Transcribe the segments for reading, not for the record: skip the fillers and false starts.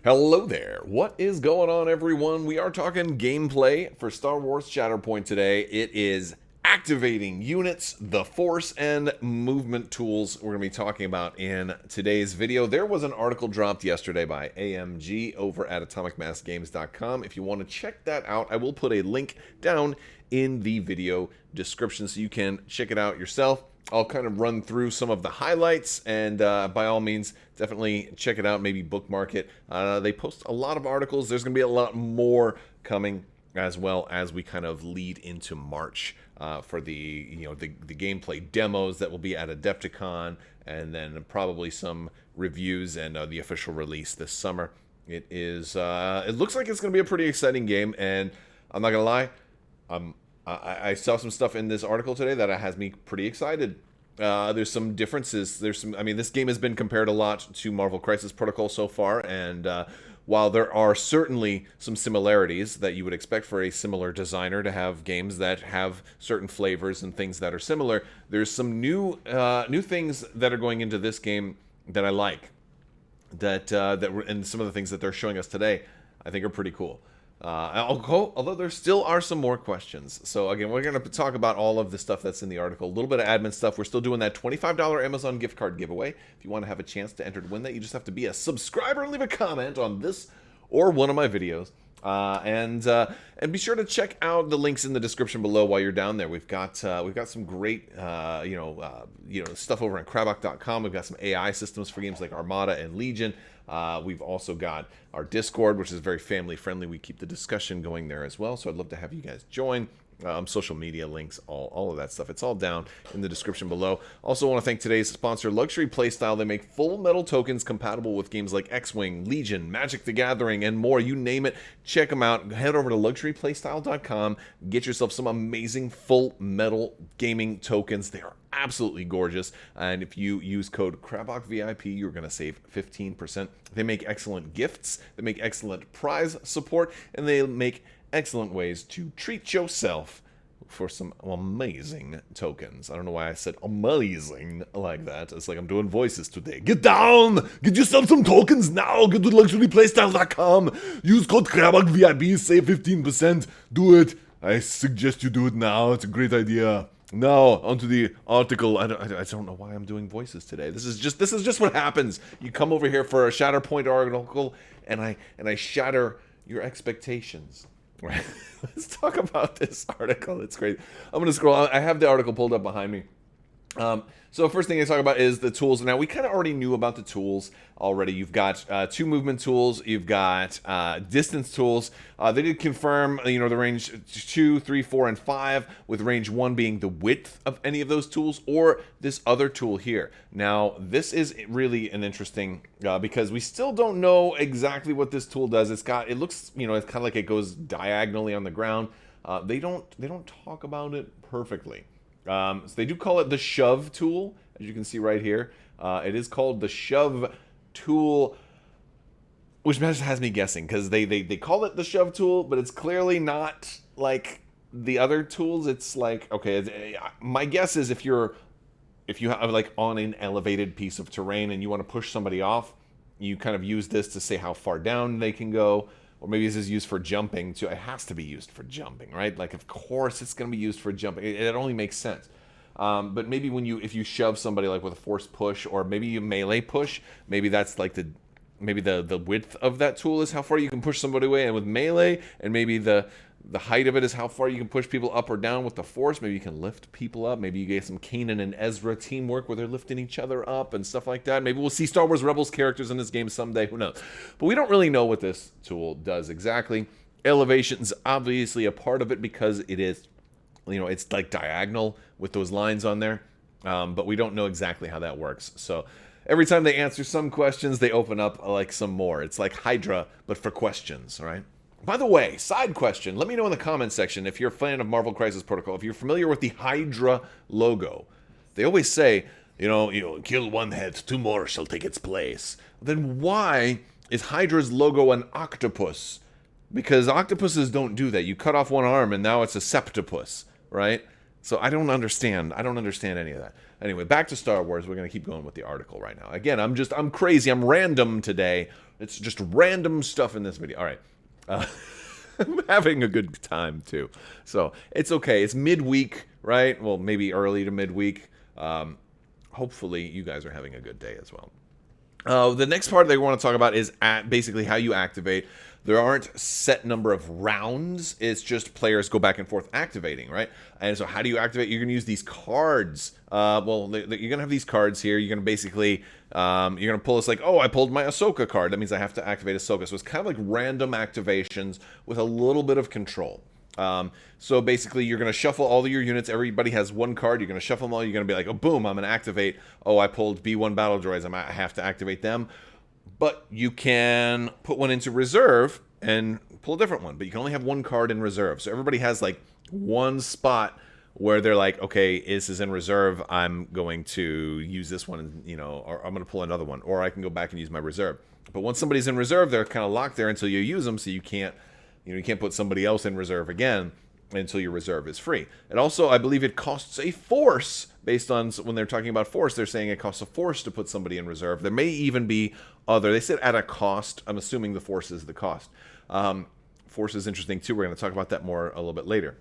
Hello there. What is going on, everyone? We are talking gameplay for Star Wars Shatterpoint today. It is activating units, the Force, and movement tools we're going to be talking about in today's video. There was an article dropped yesterday by AMG over at atomicmassgames.com. If you want to check that out, I will put a link down in the video description so you can check it out yourself. I'll kind of run through some of the highlights, and by all means, definitely check it out, maybe bookmark it. They post a lot of articles. There's going to be a lot more coming as well as we kind of lead into March for the gameplay demos that will be at Adepticon, and then probably some reviews and the official release this summer. It looks like it's going to be a pretty exciting game, and I'm not going to lie, I saw some stuff in this article today that has me pretty excited. There's some differences. I mean, this game has been compared a lot to Marvel Crisis Protocol so far, and while there are certainly some similarities that you would expect for a similar designer to have games that have certain flavors and things that are similar, there's some new things that are going into this game that I like. And some of the things that they're showing us today, I think are pretty cool. Although there still are some more questions. So again, we're going to talk about all of the stuff that's in the article. A little bit of admin stuff. We're still doing that $25 Amazon gift card giveaway. If you want to have a chance to enter to win that, you just have to be a subscriber and leave a comment on this or one of my videos. And be sure to check out the links in the description below while you're down there. We've got some great stuff over at Crabbok.com. We've got some AI systems for games like Armada and Legion. We've also got our Discord, which is very family friendly. We keep the discussion going there as well. So I'd love to have you guys join. Social media links, all of that stuff. It's all down in the description below. Also want to thank today's sponsor, Luxury Playstyle. They make full metal tokens compatible with games like X-Wing, Legion, Magic the Gathering, and more. You name it. Check them out. Head over to luxuryplaystyle.com. Get yourself some amazing full metal gaming tokens. They are absolutely gorgeous. And if you use code CrabbokVIP, you're going to save 15%. They make excellent gifts. They make excellent prize support. And they make excellent ways to treat yourself for some amazing tokens. I don't know why I said amazing like that. It's like I'm doing voices today. Get down! Get yourself some tokens now! Go to luxuryplaystyle.com. Use code CrabbokVIP, save 15%. Do it. I suggest you do it now. It's a great idea. Now, onto the article. I don't know why I'm doing voices today. This is just what happens. You come over here for a Shatterpoint article, and I shatter your expectations. Right. Let's talk about this article. It's great. I'm going to scroll. I have the article pulled up behind me. So first thing I talk about is the tools. Now, we kind of already knew about the tools already. You've got two movement tools. You've got distance tools. They did confirm, the range 2, 3, 4, and 5, with range 1 being the width of any of those tools, or this other tool here. Now, this is really an interesting, because we still don't know exactly what this tool does. It looks, it's kind of like it goes diagonally on the ground. They don't talk about it perfectly. So they do call it the shove tool, as you can see right here. It is called the shove tool, which has me guessing, because they call it the shove tool, but it's clearly not like the other tools. It's like, okay, my guess is if you have like on an elevated piece of terrain and you want to push somebody off, you kind of use this to say how far down they can go. Or maybe this is used for jumping too. It has to be used for jumping, right? Like, of course it's going to be used for jumping. It only makes sense. But maybe if you shove somebody like with a force push, or maybe you melee push, maybe that's like the width of that tool is how far you can push somebody away. And with melee, and maybe the height of it is how far you can push people up or down with the force. Maybe you can lift people up. Maybe you get some Kanan and Ezra teamwork where they're lifting each other up and stuff like that. Maybe we'll see Star Wars Rebels characters in this game someday. Who knows? But we don't really know what this tool does exactly. Elevation's obviously a part of it because it is, it's like diagonal with those lines on there. But we don't know exactly how that works. So every time they answer some questions, they open up like some more. It's like Hydra, but for questions, right? By the way, side question, let me know in the comments section if you're a fan of Marvel Crisis Protocol, if you're familiar with the Hydra logo. They always say, kill one head, 2 more shall take its place. Then why is Hydra's logo an octopus? Because octopuses don't do that. You cut off one arm and now it's a septopus, right? So I don't understand. I don't understand any of that. Anyway, back to Star Wars. We're going to keep going with the article right now. Again, I'm crazy. I'm random today. It's just random stuff in this video. All right. I'm having a good time, too. So it's okay. It's midweek, right? Well, maybe early to midweek. Hopefully, you guys are having a good day as well. The next part that we want to talk about is basically how you activate. There aren't set number of rounds. It's just players go back and forth activating, right? And so how do you activate? You're going to use these cards. You're going to have these cards here. You're going to basically, you're going to pull this like, oh, I pulled my Ahsoka card. That means I have to activate Ahsoka. So it's kind of like random activations with a little bit of control. So basically, you're going to shuffle all of your units. Everybody has one card. You're going to shuffle them all. You're going to be like, oh, boom, I'm going to activate. Oh, I pulled B1 battle droids. I have to activate them. But you can put one into reserve and pull a different one. But you can only have one card in reserve. So everybody has like one spot where they're like, okay, this is in reserve. I'm going to use this one, or I'm going to pull another one. Or I can go back and use my reserve. But once somebody's in reserve, they're kind of locked there until you use them. So you can't put somebody else in reserve again until your reserve is free. And also, I believe it costs a force. Based on when they're talking about force, they're saying it costs a force to put somebody in reserve. There may even be other. They said at a cost. I'm assuming the force is the cost. Force is interesting too. We're going to talk about that more a little bit later.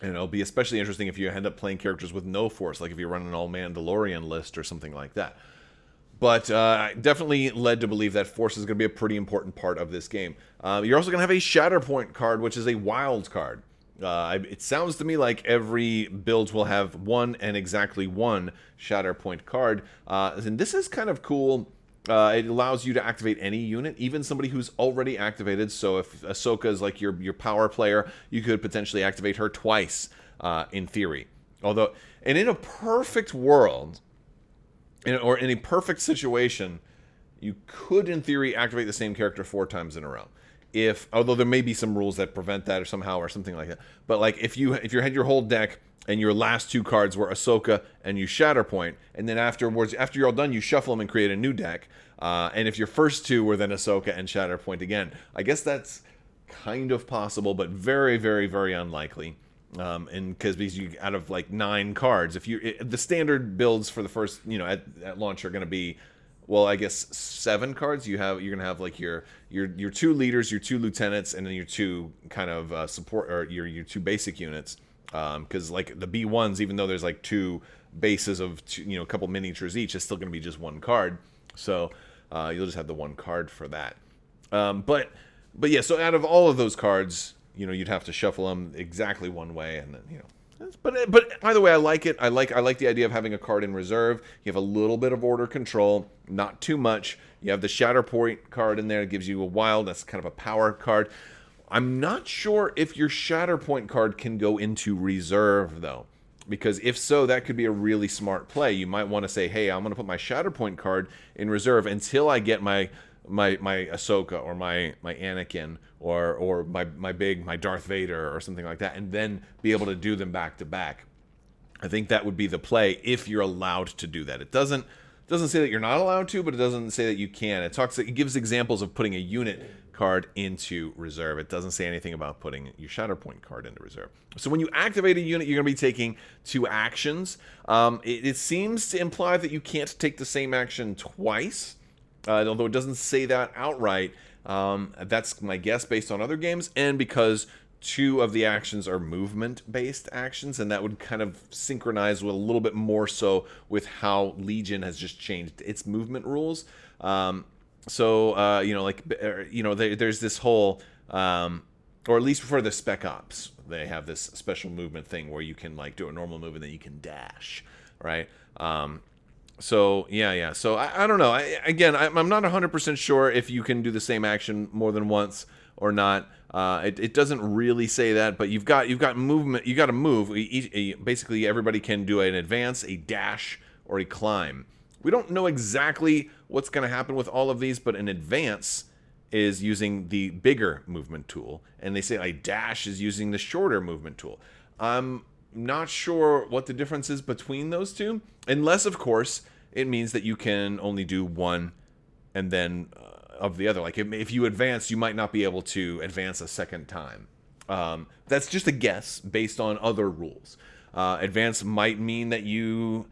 And it'll be especially interesting if you end up playing characters with no force, like if you run an all Mandalorian list or something like that. But definitely led to believe that force is going to be a pretty important part of this game. You're also going to have a Shatterpoint card, which is a wild card. It sounds to me like every build will have one and exactly one Shatterpoint card. And this is kind of cool. It allows you to activate any unit, even somebody who's already activated. So if Ahsoka is like your power player, you could potentially activate her twice, in theory. And in a perfect world, or in a perfect situation, you could, in theory, activate the same character 4 times in a row. Although there may be some rules that prevent that or something like that. But like if you had your whole deck and your last 2 cards were Ahsoka and you Shatterpoint, and then after you're all done, you shuffle them and create a new deck. And if your first 2 were then Ahsoka and Shatterpoint again, I guess that's kind of possible, but very, very, very unlikely. Because you out of like 9 cards, the standard builds for the first, at launch are going to be, well, I guess 7 cards. You're gonna have like your 2 leaders, your 2 lieutenants, and then your 2 kind of support, or your 2 basic units. Because like the B1s, even though there's like 2 bases of a couple miniatures each, it's still gonna be just 1 card. So you'll just have the 1 card for that. But yeah. So out of all of those cards, you'd have to shuffle them exactly one way, and then But either way, I like it. I like the idea of having a card in reserve. You have a little bit of order control, not too much. You have the Shatterpoint card in there. It gives you a wild. That's kind of a power card. I'm not sure if your Shatterpoint card can go into reserve, though. Because if so, that could be a really smart play. You might want to say, hey, I'm going to put my Shatterpoint card in reserve until I get my Ahsoka or my Anakin or my Darth Vader or something like that, and then be able to do them back to back. I think that would be the play if you're allowed to do that. It doesn't say that you're not allowed to, but it doesn't say that you can. It gives examples of putting a unit card into reserve. It doesn't say anything about putting your Shatterpoint card into reserve. So when you activate a unit, you're going to be taking 2 actions. It seems to imply that you can't take the same action twice. Although it doesn't say that outright. That's my guess based on other games, and because 2 of the actions are movement-based actions, and that would kind of synchronize with a little bit more so with how Legion has just changed its movement rules. There's this whole, or at least for the Spec Ops, they have this special movement thing where you can like do a normal move and then you can dash, right? So yeah. So I don't know. I'm not 100% sure if you can do the same action more than once or not. It doesn't really say that, but you've got movement. You got to move. Basically, everybody can do an advance, a dash, or a climb. We don't know exactly what's going to happen with all of these, but an advance is using the bigger movement tool, and they say a dash is using the shorter movement tool. I'm not sure what the difference is between those two, unless, of course, it means that you can only do one and then of the other. Like if you advance, you might not be able to advance a second time. That's just a guess based on other rules. Advance might mean that you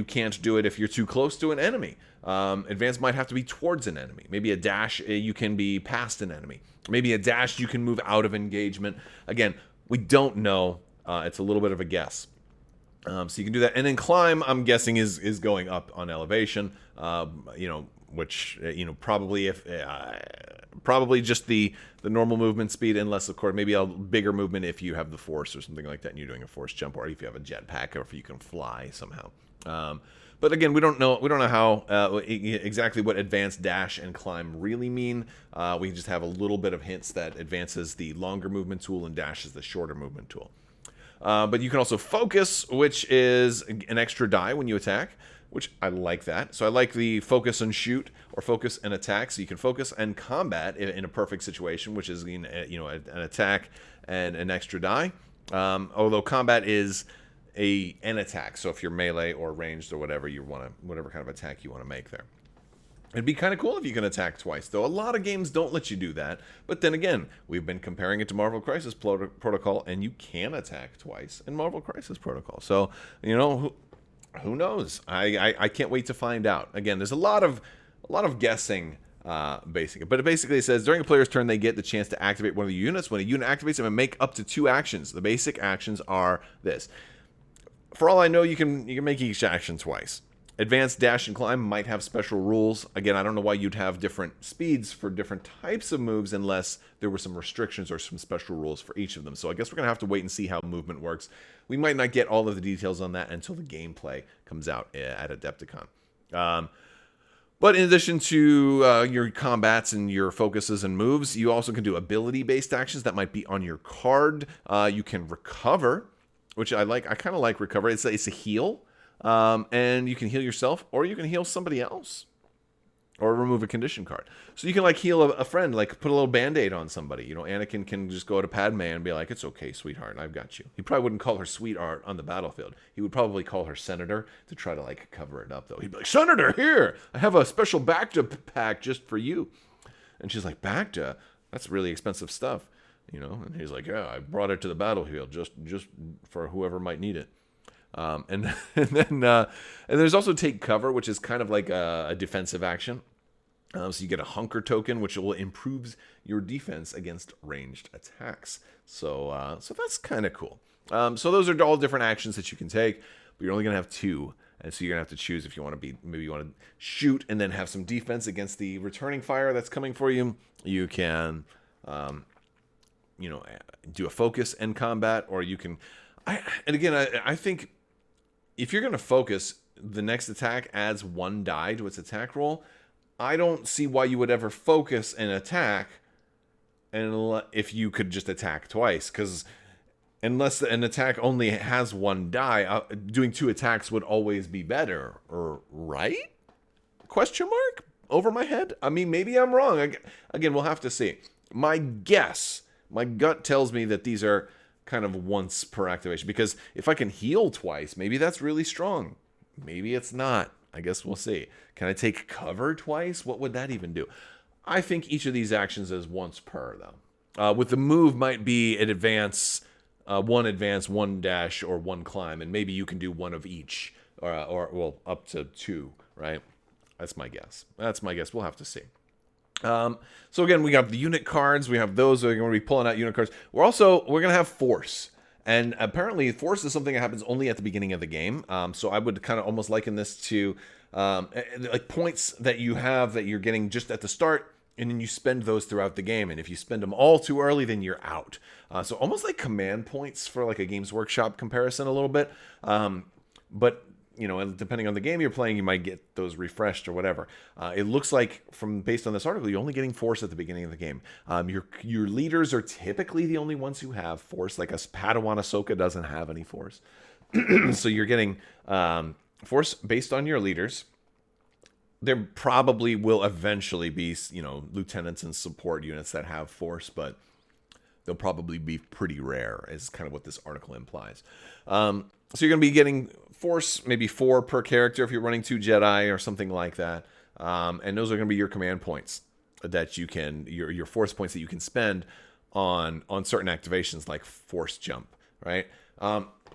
can't do it if you're too close to an enemy. Advance might have to be towards an enemy. Maybe a dash, you can be past an enemy. Maybe a dash, you can move out of engagement. Again, we don't know. It's a little bit of a guess. So you can do that. And then climb, I'm guessing, is going up on elevation, which, probably probably just the normal movement speed, unless, of course, maybe a bigger movement if you have the force or something like that and you're doing a force jump, or if you have a jetpack, or if you can fly somehow. But again, we don't know how exactly what advanced, dash, and climb really mean. We just have a little bit of hints that advance is the longer movement tool and dash is the shorter movement tool. But you can also focus, which is an extra die when you attack, which I like that. So I like the focus and shoot, or focus and attack. So you can focus and combat in a perfect situation, which is an attack and an extra die. Although combat is an attack. So if you're melee or ranged or whatever kind of attack you want to make there. It'd be kind of cool if you can attack twice, though. A lot of games don't let you do that. But then again, we've been comparing it to Marvel Crisis Protocol, and you can attack twice in Marvel Crisis Protocol. So, who knows? I can't wait to find out. Again, there's a lot of guessing, basically. But it basically says, during a player's turn, they get the chance to activate one of the units. When a unit activates them, and make up to 2 actions. The basic actions are this. For all I know, you can make each action twice. Advanced, dash, and climb might have special rules. Again, I don't know why you'd have different speeds for different types of moves unless there were some restrictions or some special rules for each of them. So I guess we're going to have to wait and see how movement works. We might not get all of the details on that until the gameplay comes out at Adepticon. But in addition to your combats and your focuses and moves, you also can do ability-based actions that might be on your card. You can recover, which I like. I kind of like recover. It's a heal. And you can heal yourself, or you can heal somebody else, or remove a condition card. So you can heal a friend, put a little band-aid on somebody. Anakin can just go to Padme and be like, "It's okay, sweetheart, I've got you." He probably wouldn't call her sweetheart on the battlefield. He would probably call her Senator to try to cover it up, though. He'd be like, "Senator, here, I have a special Bacta pack just for you." And she's like, "Bacta? That's really expensive stuff." And he's like, "Yeah, I brought it to the battlefield just for whoever might need it." And there's also take cover, which is kind of like a defensive action. So you get a hunker token, which will improve your defense against ranged attacks. So that's kind of cool. So those are all different actions that you can take, but you're only going to have 2. And so you're going to have to choose if you want to maybe you want to shoot and then have some defense against the returning fire that's coming for you. You can, do a focus and combat, or you can, I think if you're going to focus, the next attack adds 1 die to its attack roll. I don't see why you would ever focus an attack if you could just attack twice, because unless an attack only has 1 die, doing 2 attacks would always be better, right? Question mark over my head? I mean, maybe I'm wrong. Again, we'll have to see. My gut tells me that these are kind of once per activation, because if I can heal twice, maybe that's really strong. Maybe it's not. I guess we'll see. Can I take cover twice? What would that even do? I think each of these actions is once per, though. With the move might be an advance, 1 dash, or 1 climb, and maybe you can do 1 of each, or up to 2, right? That's my guess. We'll have to see. So again, we got the unit cards. We have those. We're going to be pulling out unit cards. We're going to have force. And apparently force is something that happens only at the beginning of the game. So I would kind of almost liken this to points that you have that you're getting just at the start, and then you spend those throughout the game. And if you spend them all too early, then you're out. So almost like command points for a Games Workshop comparison a little bit. But depending on the game you're playing, you might get those refreshed or whatever. It looks like, based on this article, you're only getting force at the beginning of the game. Your leaders are typically the only ones who have force. Like a Padawan Ahsoka doesn't have any force. So you're getting force based on your leaders. There probably will eventually be, lieutenants and support units that have force, but they'll probably be pretty rare, is kind of what this article implies. So you're going to be getting force, maybe 4 per character if you're running 2 Jedi or something like that. And those are going to be your command points that you can, your force points that you can spend on certain activations like force jump, right?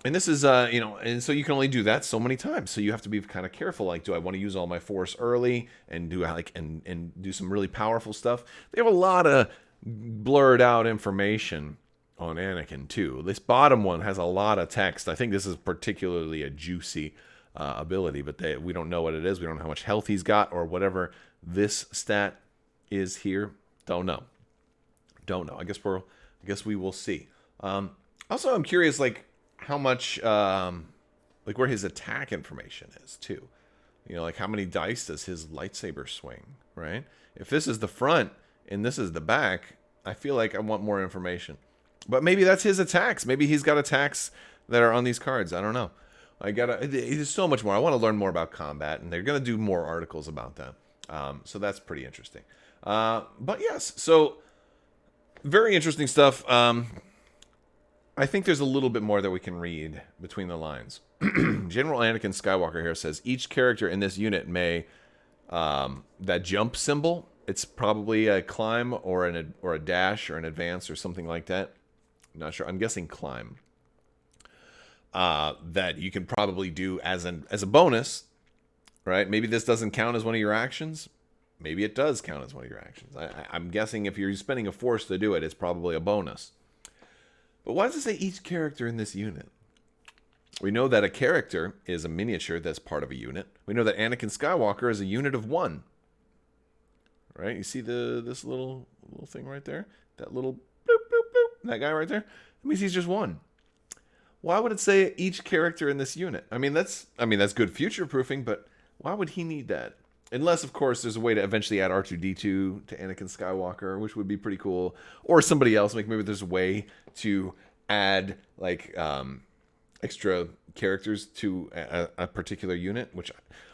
And this is, and so you can only do that so many times. So you have to be kind of careful. Like, do I want to use all my force early and do and do some really powerful stuff? They have a lot of blurred out information on Anakin too. This bottom one has a lot of text. I think this is particularly a juicy ability, but we don't know what it is. We don't know how much health he's got or whatever this stat is here. Don't know. I guess we will see. Also, I'm curious, like, how much, like, where his attack information is, too. You know, like, how many dice does his lightsaber swing, right? If this is the front and this is the back, I feel like I want more information. But maybe that's his attacks. Maybe he's got attacks that are on these cards. I don't know. There's so much more. I want to learn more about combat, and they're going to do more articles about that. So that's pretty interesting. But yes, so very interesting stuff. I think there's a little bit more that we can read between the lines. General Anakin Skywalker here says, each character in this unit may, that jump symbol, it's probably a climb or a dash or an advance or something like that. I'm not sure. I'm guessing climb. That you can probably do as a bonus, right? Maybe this doesn't count as one of your actions. Maybe it does count as one of your actions. I'm guessing if you're spending a force to do it, it's probably a bonus. But why does it say each character in this unit? We know that a character is a miniature that's part of a unit. We know that Anakin Skywalker is a unit of 1. Right? You see this little thing right there? That little bloop, bloop, bloop. That guy right there? That means he's just 1. Why would it say each character in this unit? I mean, that's good future-proofing, but why would he need that? Unless, of course, there's a way to eventually add R2-D2 to Anakin Skywalker, which would be pretty cool. Or somebody else. Like, maybe there's a way to add, like, extra characters to a particular unit.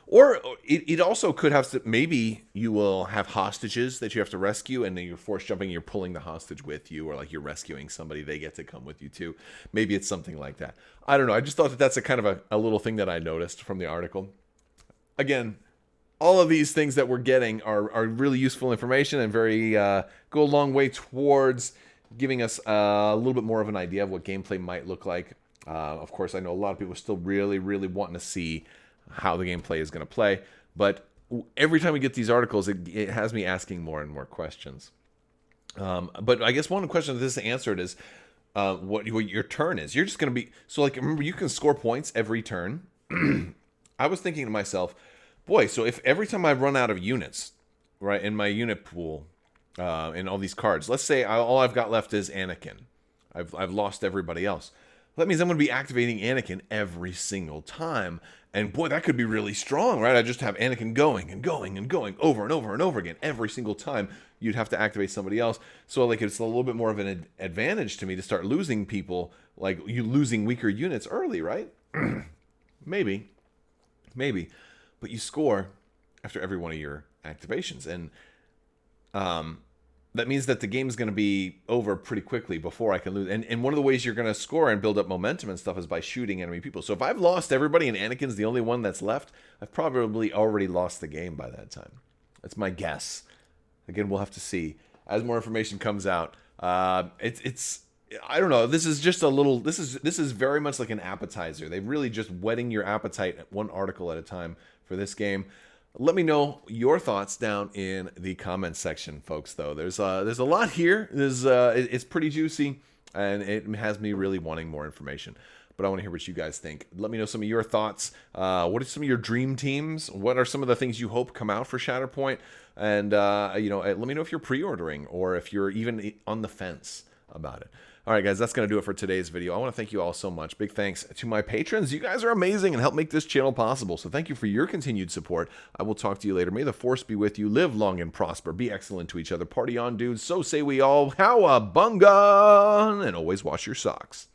Or it also could have... Maybe you will have hostages that you have to rescue, and then you're force jumping, you're pulling the hostage with you, or, like, you're rescuing somebody, they get to come with you, too. Maybe it's something like that. I don't know. I just thought that's a kind of a little thing that I noticed from the article. Again... all of these things that we're getting are really useful information and very go a long way towards giving us a little bit more of an idea of what gameplay might look like. Of course, I know a lot of people are still really, really wanting to see how the gameplay is going to play. But every time we get these articles, it has me asking more and more questions. But I guess one question that this answered is what your turn is. You're just going to be... So, like, remember, you can score points every turn. I was thinking to myself... boy, so if every time I run out of units, right, in my unit pool, in all these cards, let's say all I've got left is Anakin. I've lost everybody else. That means I'm going to be activating Anakin every single time. And boy, that could be really strong, right? I just have Anakin going and going and going over and over and over again. Every single time you'd have to activate somebody else. So, like, it's a little bit more of an advantage to me to start losing people, like you losing weaker units early, right? Maybe. But you score after every one of your activations. And that means that the game is going to be over pretty quickly before I can lose. And one of the ways you're going to score and build up momentum and stuff is by shooting enemy people. So if I've lost everybody and Anakin's the only one that's left, I've probably already lost the game by that time. That's my guess. Again, we'll have to see. As more information comes out, it's I don't know. This is just a little... This is very much like an appetizer. They're really just whetting your appetite one article at a time for this game. Let me know your thoughts down in the comments section, folks, though. There's a lot here. It's pretty juicy, and it has me really wanting more information. But I want to hear what you guys think. Let me know some of your thoughts. What are some of your dream teams? What are some of the things you hope come out for Shatterpoint? And, let me know if you're pre-ordering or if you're even on the fence about it. All right, guys, that's going to do it for today's video. I want to thank you all so much. Big thanks to my patrons. You guys are amazing and help make this channel possible. So thank you for your continued support. I will talk to you later. May the force be with you. Live long and prosper. Be excellent to each other. Party on, dudes. So say we all. Cowabunga! And always wash your socks.